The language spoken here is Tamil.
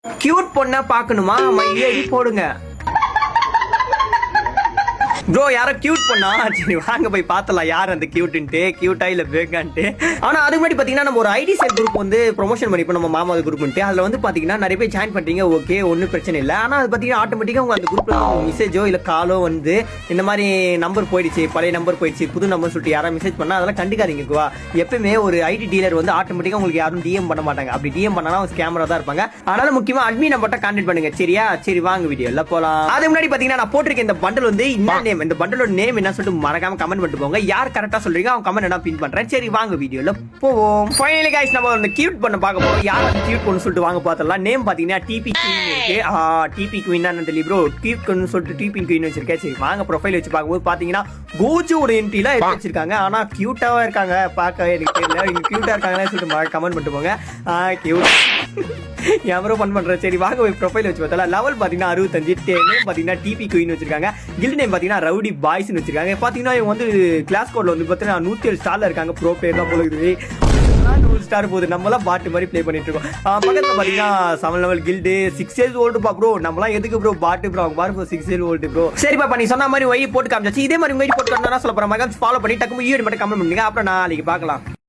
கியூட் பொண்ணா பாக்கணுமா மையடி போடுங்க ப்ரோ யாரோ கியூட் பண்ணா சரி வாங்க போய் பார்த்தலாம் யார் அந்த கியூட்ன்ட்டு கியூட்டா இல்ல பேக்கான்ட்டு. ஆனா அதுக்கு முன்னாடி பாத்தீங்கன்னா நம்ம ஒரு ஐடி செல் குரூப் வந்து ப்ரொமோஷன் பண்ணிப்போம் நம்ம மாமா குரூப்ன்ட்டு. அதுல வந்து பாத்தீங்கன்னா நிறைய பேர் ஜாயின் பண்றீங்க, ஓகே ஒன்னும் பிரச்சனை இல்லை. ஆனா அது பாத்தீங்கன்னா ஆட்டோமேட்டிக்கா உங்க அந்த குரூப்ல மெசேஜோ இல்ல காலோ வந்து இந்த மாதிரி நம்பர் போயிடுச்சு, பழைய நம்பர் போயிடுச்சு, புது நம்பர் சொல்லிட்டு யாராவது மெசேஜ் பண்ணா அதெல்லாம் கண்டுக்காதீங்கக்குவா. எப்பவுமே ஒரு ஐடி டீலர் வந்து ஆட்டோமேட்டிக்கா உங்களுக்கு யாரும் டிஎம் பண்ண மாட்டாங்க. அப்படி டிஎம் பண்ணா ஸ்கேமரா தான் இருப்பாங்க. அதனால முக்கியமா அட்மின் நம்பர்ட்ட கான்டாக்ட் பண்ணுங்க சரியா. சரி வாங்க வீடியோ எல்லாம் போலாம். அதுக்கு முன்னாடி பாத்தீங்கன்னா நான் போட்டிருக்கேன் இந்த பண்டல் வந்து இந்த நேம், இந்த பண்டலோட நேம் என்ன சொல்லிட்டு மறக்காம கமெண்ட் பண்ணிட்டு போங்க. யார் கரெக்டா சொல்றீங்க அவங்க கமெண்ட் என்ன பின் பண்றேன். சரி வாங்க வீடியோல போவோம். ஃபைனலி गाइस நம்ம அந்த கியூட் பண்ண பார்க்க போறோம். யார் அந்த கியூட் பொண்ணு சொல்லிட்டு வாங்க பார்த்தலாம். நேம் பாத்தீங்கன்னா டிபி குயின் இருக்கு. டிபி குயின் என்ன தெரியல ப்ரோ, கியூட் பொண்ணு சொல்லிட்டு டிபி குயின் வச்சிருக்கேன். சரி வாங்க ப்ரொஃபைல் வச்சு பார்க்கும்போது பாத்தீங்கன்னா கோஜோட என்ட்ரிலாம் எடுத்து வச்சிருக்காங்க. ஆனா கியூட்டாவா இருக்காங்க பார்க்க. எனக்கு தெரியல இவங்க கியூட்டா இருக்காங்கன்னு சொல்லிட்டு கமெண்ட் பண்ணிட்டு போங்க. கியூட் எவரோ பண்ற. சரி வாங்க போய் ப்ரொஃபைல் வச்சு பார்த்தா லெவல் பாத்தீங்கன்னா 65, நேம் பாத்தீங்கன்னா டிபி குயின் வச்சிருக்காங்க. கில்ட் நேம் பாத்தீங்கன்னா ரவுடி பாய்ஸ் வச்சிருக்காங்க. பாத்தீங்கன்னா இவங்க வந்து கிளாஸ் கோட்ல வந்து பாத்தீங்கன்னா 107 ஸ்டார்ல இருக்காங்க. ப்ரோ பேர் தான் போல இருக்குது. 100 ஸ்டார் போகுது. நம்மளாம் பாட்டு மாதிரி ப்ளே பண்ணிட்டு இருக்கோம். பக்கத்துல பாத்தீங்கன்னா 7 லெவல் கில்டு 6 years old பா ப்ரோ. நம்மளாம் எதுக்கு ப்ரோ பாட்டு ப்ரோ, அவங்க பாரு 6 years old ப்ரோ. சரிப்பா பண்ணி சொன்ன மாதிரி ஒய் போட்டு காமிச்சாச்சு. இதே மாதிரி உங்க போட்டு காமிச்சா சொல்ல போறேன். ஃபாலோ பண்ணி டக்கு ஈடு மட்டும் கமெண்ட் பண்ணுங்க. அப்புறம் நாளைக்கு பார்க்கலாம்.